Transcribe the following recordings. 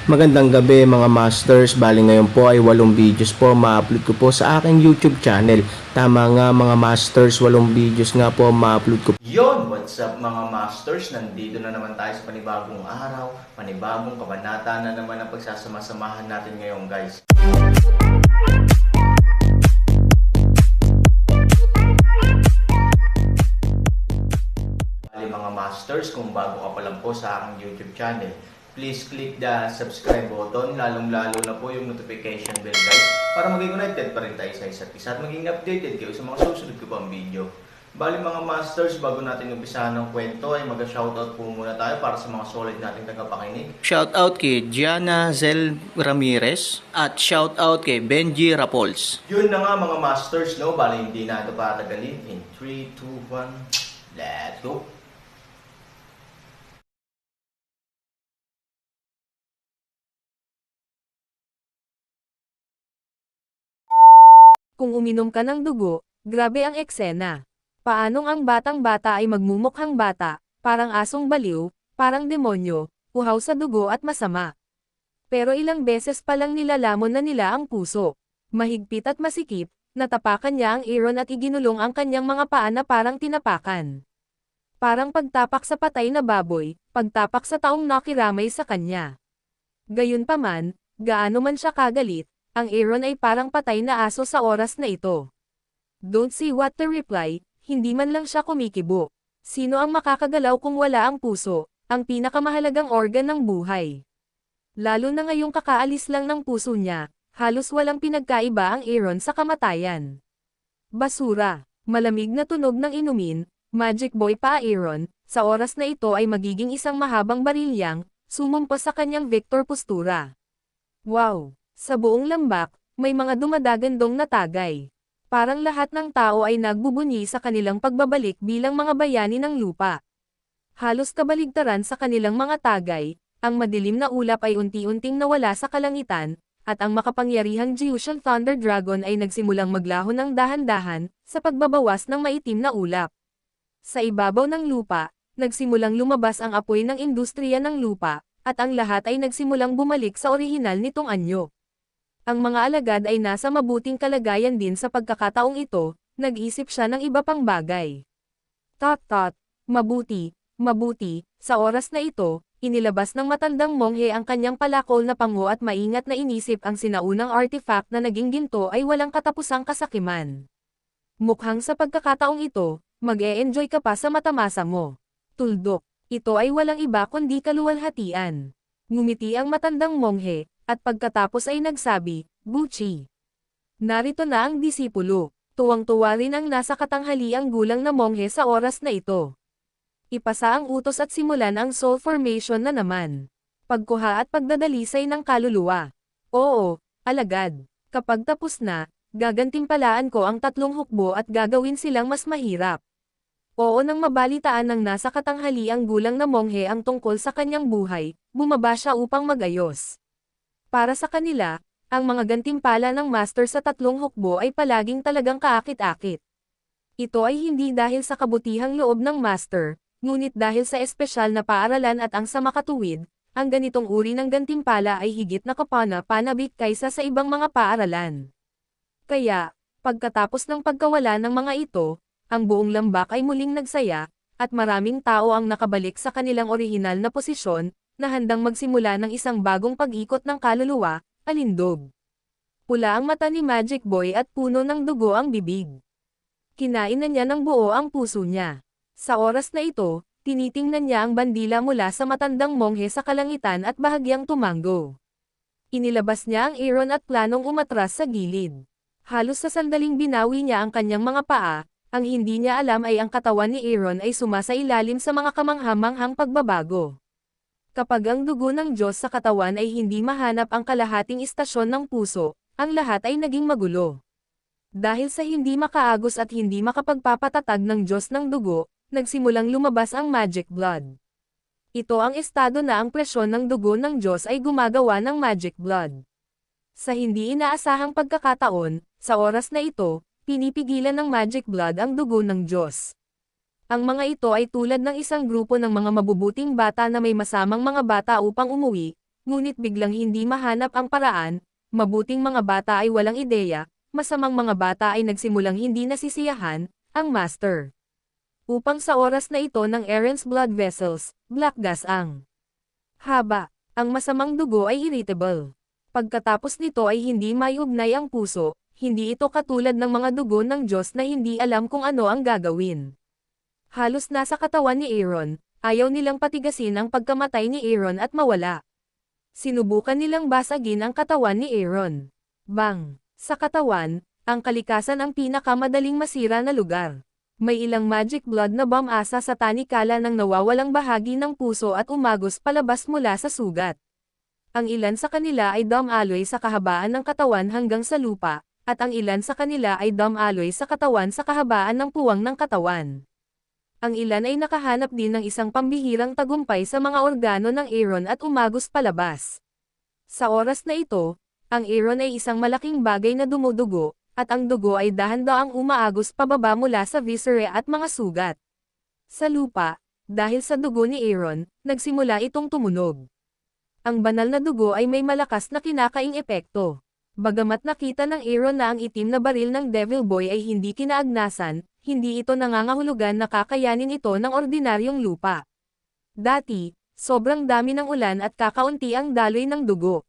Magandang gabi mga masters, bali ngayon po ay 8 videos po ma-upload ko po sa aking YouTube channel. Tama nga mga masters, 8 videos nga po ma-upload ko. Yon, what's up mga masters? Nandito na naman tayo sa panibagong araw, panibagong kabanata na naman ang pagsasama-samahan natin ngayon guys. Bali mga masters, kung bago ka pa lang po sa aking YouTube channel, please click the subscribe button, lalong-lalo na po yung notification bell guys, para maging connected pa rin tayo sa isa't isa at maging updated kayo sa mga susunod ko pang video. Bali mga masters, bago natin umpisahan ng kwento ay mag-shoutout po muna tayo para sa mga solid nating tagapakinig. Shoutout kay Gianna Zel Ramirez at shoutout kay Benji Rapols. Yun na nga mga masters, no? Bali hindi na ito patagalin. In 3, 2, 1, let's go! Kung uminom ka ng dugo, grabe ang eksena. Paanong ang batang-bata ay magmumukhang bata, parang asong baliw, parang demonyo, uhaw sa dugo at masama. Pero ilang beses pa lang nilalamon na nila ang puso. Mahigpit at masikip, natapakan niya ang Aaron at iginulong ang kanyang mga paa na parang tinapakan. Parang pagtapak sa patay na baboy, pagtapak sa taong nakiramay sa kanya. Gayunpaman, gaano man siya kagalit, ang Aaron ay parang patay na aso sa oras na ito. Don't see what to reply, hindi man lang siya kumikibo. Sino ang makakagalaw kung wala ang puso, ang pinakamahalagang organ ng buhay? Lalo na ngayong kakaalis lang ng puso niya, halos walang pinagkaiba ang Aaron sa kamatayan. Basura, malamig na tunog ng inumin, Magic Boy pa Aaron, sa oras na ito ay magiging isang mahabang barilyang, sumumpa sa kanyang Victor postura. Wow! Sa buong lambak, may mga dumadagandong na tagay. Parang lahat ng tao ay nagbubunyi sa kanilang pagbabalik bilang mga bayani ng lupa. Halos kabaligtaran sa kanilang mga tagay, ang madilim na ulap ay unti-unting nawala sa kalangitan, at ang makapangyarihang Gyusian Thunder Dragon ay nagsimulang maglaho ng dahan-dahan, sa pagbabawas ng maitim na ulap. Sa ibabaw ng lupa, nagsimulang lumabas ang apoy ng industriya ng lupa, at ang lahat ay nagsimulang bumalik sa orihinal nitong anyo. Ang mga alagad ay nasa mabuting kalagayan din sa pagkakataong ito, nag-isip siya ng iba pang bagay. Tot, mabuti, sa oras na ito, inilabas ng matandang monghe ang kanyang palakol na pango at maingat na inisip ang sinaunang artifact na naging ginto ay walang katapusang kasakiman. Mukhang sa pagkakataong ito, mag-e-enjoy ka pa sa matamasa mo. Tuldok, ito ay walang iba kundi kaluwalhatian. Ngumiti ang matandang monghe, at pagkatapos ay nagsabi, Buchi. Narito na ang disipulo. Tuwang-tuwa rin ang nasa katanghaliang gulang na monghe sa oras na ito. Ipasa ang utos at simulan ang soul formation na naman. Pagkuha at pagdadalisay ng kaluluwa. Oo, alagad. Kapag tapos na, gagantimpalaan ko ang 3 hukbo at gagawin silang mas mahirap. Oo, nang mabalitaan ng nasa katanghaliang gulang na monghe ang tungkol sa kanyang buhay, bumaba siya upang magayos. Para sa kanila, ang mga gantimpala ng master sa 3 hukbo ay palaging talagang kaakit-akit. Ito ay hindi dahil sa kabutihang loob ng master, ngunit dahil sa espesyal na paaralan at ang sa makatuwid, ang ganitong uri ng gantimpala ay higit na kapana-panabik kaysa sa ibang mga paaralan. Kaya, pagkatapos ng pagkawala ng mga ito, ang buong lambak ay muling nagsaya, at maraming tao ang nakabalik sa kanilang orihinal na posisyon, na handang magsimula ng isang bagong pag-ikot ng kaluluwa, alindog. Pula ang mata ni Magic Boy at puno ng dugo ang bibig. Kinain na niya ng buo ang puso niya. Sa oras na ito, tinitingnan niya ang bandila mula sa matandang monghe sa kalangitan at bahagyang tumango. Inilabas niya ang Aaron at planong umatras sa gilid. Halos sa sandaling binawi niya ang kanyang mga paa, ang hindi niya alam ay ang katawan ni Aaron ay sumasailalim sa mga kamanghamanghang pagbabago. Kapag ang dugo ng Diyos sa katawan ay hindi mahanap ang kalahating istasyon ng puso, ang lahat ay naging magulo. Dahil sa hindi makaagos at hindi makapagpapatatag ng Diyos ng dugo, nagsimulang lumabas ang magic blood. Ito ang estado na ang presyon ng dugo ng Diyos ay gumagawa ng magic blood. Sa hindi inaasahang pagkakataon, sa oras na ito, pinipigilan ng magic blood ang dugo ng Diyos. Ang mga ito ay tulad ng isang grupo ng mga mabubuting bata na may masamang mga bata upang umuwi, ngunit biglang hindi mahanap ang paraan, mabuting mga bata ay walang ideya, masamang mga bata ay nagsimulang hindi nasisiyahan, ang Master. Upang sa oras na ito ng Eren's blood vessels, black gas ang haba, ang masamang dugo ay irritable. Pagkatapos nito ay hindi maiugnay ang puso, hindi ito katulad ng mga dugo ng Diyos na hindi alam kung ano ang gagawin. Halos nasa katawan ni Aaron, ayaw nilang patigasin ang pagkamatay ni Aaron at mawala. Sinubukan nilang basagin ang katawan ni Aaron. Bang! Sa katawan, ang kalikasan ang pinakamadaling masira na lugar. May ilang magic blood na bomb asa sa tanikala ng nawawalang bahagi ng puso at umagos palabas mula sa sugat. Ang ilan sa kanila ay dom alloy sa kahabaan ng katawan hanggang sa lupa, at ang ilan sa kanila ay dom alloy sa katawan sa kahabaan ng puwang ng katawan. Ang ilan ay nakahanap din ng isang pambihirang tagumpay sa mga organo ng Aaron at umagos palabas. Sa oras na ito, ang Aaron ay isang malaking bagay na dumudugo, at ang dugo ay dahan-daang umaagos pababa mula sa viscera at mga sugat. Sa lupa, dahil sa dugo ni Aaron, nagsimula itong tumunog. Ang banal na dugo ay may malakas na kinakaing epekto. Bagamat nakita ng Aaron na ang itim na baril ng Devil Boy ay hindi kinaagnasan, hindi ito nangangahulugan na kakayanin ito ng ordinaryong lupa. Dati, sobrang dami ng ulan at kakaunti ang daloy ng dugo.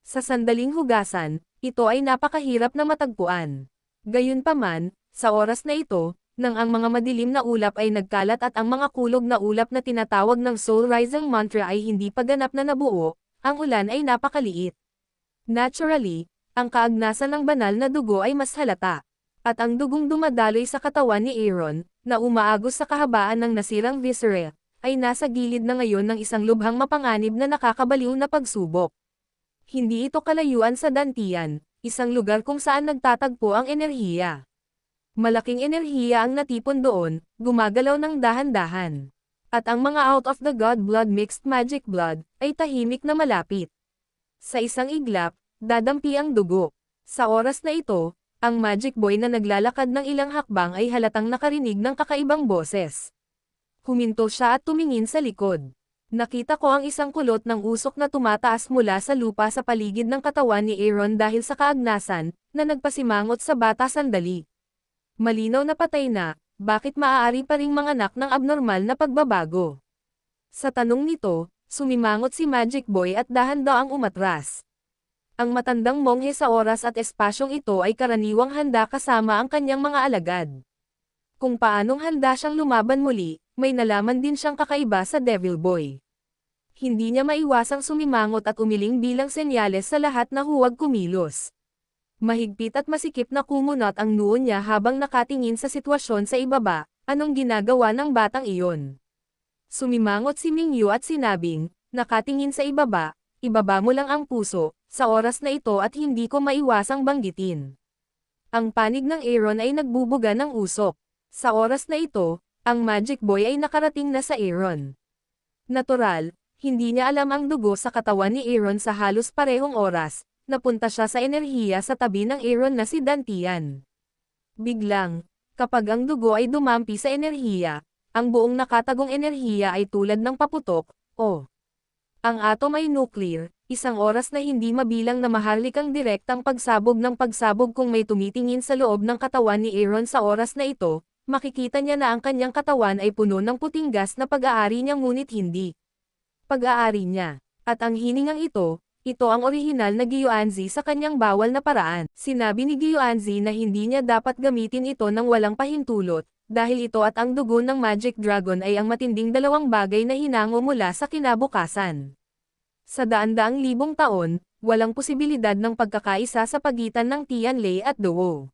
Sa sandaling hugasan, ito ay napakahirap na matagpuan. Gayunpaman, sa oras na ito, nang ang mga madilim na ulap ay nagkalat at ang mga kulog na ulap na tinatawag ng Soul Rising Mantra ay hindi pa ganap na nabuo, ang ulan ay napakaliit. Naturally, ang kaagnasan ng banal na dugo ay mas halata. At ang dugong dumadaloy sa katawan ni Aaron, na umaagos sa kahabaan ng nasirang viscera, ay nasa gilid na ngayon ng isang lubhang mapanganib na nakakabaliw na pagsubok. Hindi ito kalayuan sa Dantian, isang lugar kung saan nagtatagpo ang enerhiya. Malaking enerhiya ang natipon doon, gumagalaw ng dahan-dahan. At ang mga out of the god blood mixed magic blood, ay tahimik na malapit. Sa isang iglap, dadampi ang dugo. Sa oras na ito, ang Magic Boy na naglalakad ng ilang hakbang ay halatang nakarinig ng kakaibang boses. Huminto siya at tumingin sa likod. Nakita ko ang isang kulot ng usok na tumataas mula sa lupa sa paligid ng katawan ni Aaron dahil sa kaagnasan, na nagpasimangot sa bata sandali. Malinaw na patay na, bakit maaari pa ring manganak ng abnormal na pagbabago? Sa tanong nito, sumimangot si Magic Boy at dahan-daang umatras. Ang matandang monghe sa oras at espasyong ito ay karaniwang handa kasama ang kanyang mga alagad. Kung paanong handa siyang lumaban muli, may nalaman din siyang kakaiba sa Devil Boy. Hindi niya maiwasang sumimangot at umiling bilang senyales sa lahat na huwag kumilos. Mahigpit at masikip na kumunot ang noo niya habang nakatingin sa sitwasyon sa ibaba, anong ginagawa ng batang iyon. Sumimangot si Mingyu at sinabing, nakatingin sa ibaba, ibaba mo lang ang puso, sa oras na ito at hindi ko maiwasang banggitin. Ang panig ng Aaron ay nagbubuga ng usok. Sa oras na ito, ang Magic Boy ay nakarating na sa Aaron. Natural, hindi niya alam ang dugo sa katawan ni Aaron sa halos parehong oras, napunta siya sa enerhiya sa tabi ng Aaron na si Dantian. Biglang, kapag ang dugo ay dumampi sa enerhiya, ang buong nakatagong enerhiya ay tulad ng paputok, o ang atom ay nuclear, isang oras na hindi mabilang na maharlikang direktang pagsabog ng pagsabog kung may tumitingin sa loob ng katawan ni Aaron sa oras na ito, makikita niya na ang kanyang katawan ay puno ng puting gas na pag-aari niya ngunit hindi pag-aari niya. At ang hiningang ito ang orihinal na Gyoanzi sa kanyang bawal na paraan. Sinabi ni Gyoanzi na hindi niya dapat gamitin ito ng walang pahintulot, dahil ito at ang dugo ng Magic Dragon ay ang matinding dalawang bagay na hinango mula sa kinabukasan. Sa daan-daang libong taon, walang posibilidad ng pagkakaisa sa pagitan ng Tianlei at Duo.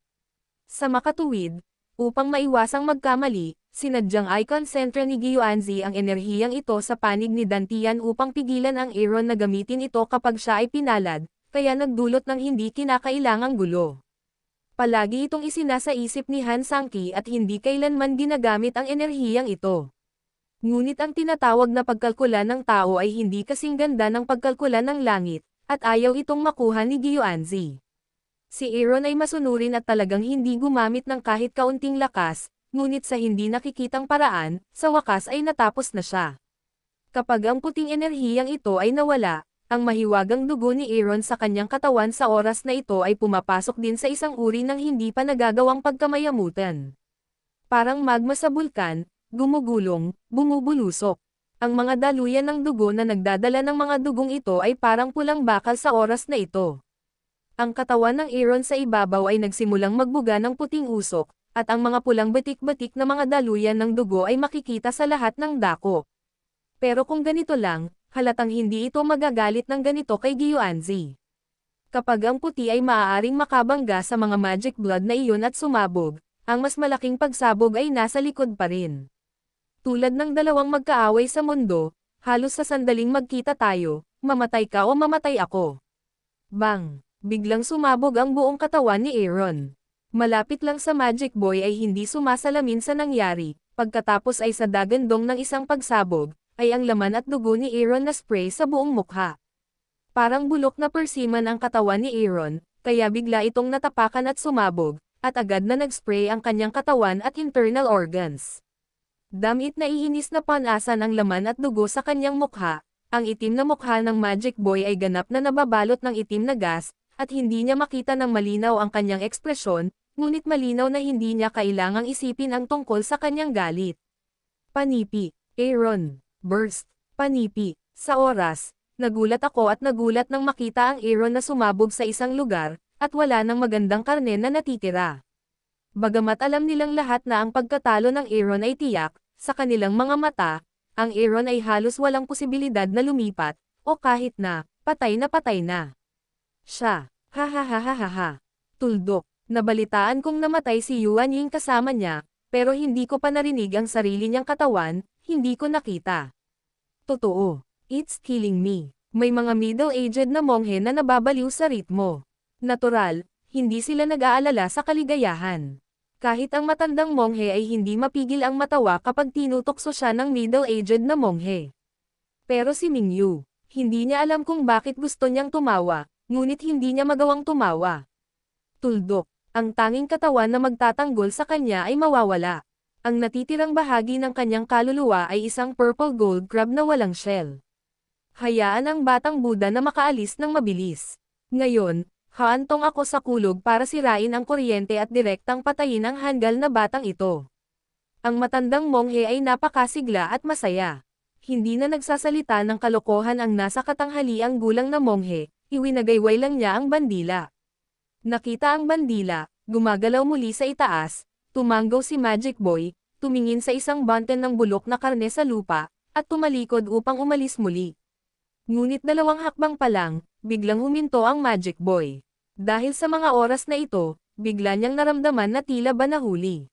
Sa makatuwid, upang maiwasang magkamali, sinadyang i-concentra ni Gyoanzi ang enerhiyang ito sa panig ni Dantian upang pigilan ang Aaron na gamitin ito kapag siya ay pinalad, kaya nagdulot ng hindi kinakailangang gulo. Palagi itong isinasa-isip ni Han Sangki at hindi kailanman ginagamit ang enerhiyang ito. Ngunit ang tinatawag na pagkalkula ng tao ay hindi kasing ganda ng pagkalkula ng langit, at ayaw itong makuha ni Gyoanzi. Si Aaron ay masunurin at talagang hindi gumamit ng kahit kaunting lakas, ngunit sa hindi nakikitang paraan, sa wakas ay natapos na siya. Kapag ang puting enerhiyang ito ay nawala, Ang mahiwagang dugo ni Aaron sa kanyang katawan sa oras na ito ay pumapasok din sa isang uri ng hindi pa nagagawang pagkamayamutan. Parang magma sa bulkan, gumugulong, bumubulusok. Ang mga daluyan ng dugo na nagdadala ng mga dugong ito ay parang pulang bakal sa oras na ito. Ang katawan ng Aaron sa ibabaw ay nagsimulang magbuga ng puting usok, at ang mga pulang batik-batik na mga daluyan ng dugo ay makikita sa lahat ng dako. Pero kung ganito lang, halatang hindi ito magagalit ng ganito kay Gyoanzi. Kapag ang puti ay maaaring makabangga sa mga magic blood na iyon at sumabog, ang mas malaking pagsabog ay nasa likod pa rin. Tulad ng dalawang magkaaway sa mundo, halos sa sandaling magkita tayo, mamatay ka o mamatay ako. Bang! Biglang sumabog ang buong katawan ni Aaron. Malapit lang sa Magic Boy ay hindi sumasalamin sa nangyari, pagkatapos ay sa dagandong ng isang pagsabog, ay ang laman at dugo ni Aaron na spray sa buong mukha. Parang bulok na persiman ang katawan ni Aaron, kaya bigla itong natapakan at sumabog, at agad na nag-spray ang kanyang katawan at internal organs. Damit na iinis na panasan ang laman at dugo sa kanyang mukha, ang itim na mukha ng Magic Boy ay ganap na nababalot ng itim na gas, at hindi niya makita ng malinaw ang kanyang ekspresyon, ngunit malinaw na hindi niya kailangang isipin ang tungkol sa kanyang galit. Panipi, Aaron, burst, panipi, sa oras, nagulat ako at nagulat nang makita ang Aaron na sumabog sa isang lugar, at wala nang magandang karne na natitira. Bagamat alam nilang lahat na ang pagkatalo ng Aaron ay tiyak, sa kanilang mga mata, ang Aaron ay halos walang posibilidad na lumipat, o kahit na, patay na. Siya, ha ha ha ha ha ha. Tuldok, nabalitaan kong namatay si Yuan Ying kasama niya, pero hindi ko pa narinig ang sarili niyang katawan, hindi ko nakita. Totoo, it's killing me. May mga middle-aged na monghe na nababaliw sa ritmo. Natural, hindi sila nag-aalala sa kaligayahan. Kahit ang matandang monghe ay hindi mapigil ang matawa kapag tinutokso siya ng middle-aged na monghe. Pero si Mingyu, hindi niya alam kung bakit gusto niyang tumawa, ngunit hindi niya magawang tumawa. Tuldok, ang tanging katawan na magtatanggol sa kanya ay mawawala. Ang natitirang bahagi ng kanyang kaluluwa ay isang purple gold crab na walang shell. Hayaan ang batang Buddha na makaalis ng mabilis. Ngayon, haantong ako sa kulog para sirain ang kuryente at direktang patayin ang hanggal na batang ito. Ang matandang monghe ay napakasigla at masaya. Hindi na nagsasalita ng kalokohan ang nasa katanghaliang gulang na monghe, iwinagayway lang niya ang bandila. Nakita ang bandila, gumagalaw muli sa itaas, tumanggaw si Magic Boy, tumingin sa isang banten ng bulok na karne sa lupa, at tumalikod upang umalis muli. Ngunit 2 hakbang pa lang, biglang huminto ang Magic Boy. Dahil sa mga oras na ito, bigla niyang naramdaman na tila ba nahuli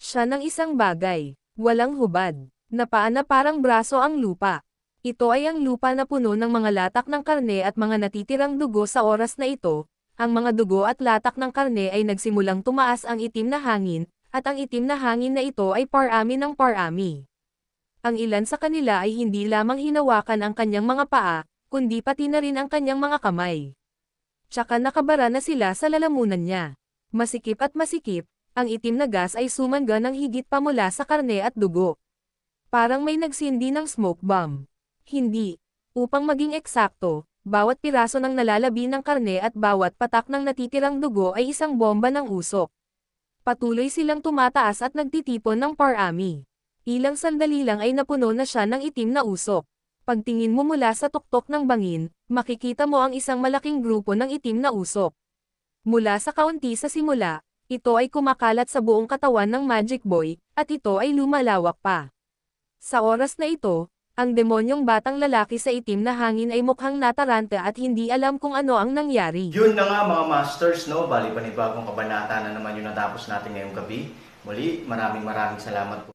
siya ng isang bagay, walang hubad, na paa na parang braso ang lupa. Ito ay ang lupa na puno ng mga latak ng karne at mga natitirang dugo sa oras na ito. Ang mga dugo at latak ng karne ay nagsimulang tumaas ang itim na hangin, at ang itim na hangin na ito ay parami ng parami. Ang ilan sa kanila ay hindi lamang hinawakan ang kanyang mga paa, kundi pati na rin ang kanyang mga kamay. Tsaka nakabara na sila sa lalamunan niya. Masikip at masikip, ang itim na gas ay sumangga ng higit pa mula sa karne at dugo. Parang may nagsindi ng smoke bomb. Hindi. Upang maging eksakto, bawat piraso ng nalalabi ng karne at bawat patak ng natitirang dugo ay isang bomba ng usok. Patuloy silang tumataas at nagtitipon ng parami. Ilang sandali lang ay napuno na siya ng itim na usok. Pagtingin mo mula sa tuktok ng bangin, makikita mo ang isang malaking grupo ng itim na usok. Mula sa kaunti sa simula, ito ay kumakalat sa buong katawan ng Magic Boy, at ito ay lumalawak pa. Sa oras na ito, ang demonyong batang lalaki sa itim na hangin ay mukhang nataranta at hindi alam kung ano ang nangyari. Yun na nga mga masters, no? Bali panibagong kabanata na naman yung natapos natin ngayong gabi. Muli, maraming salamat po.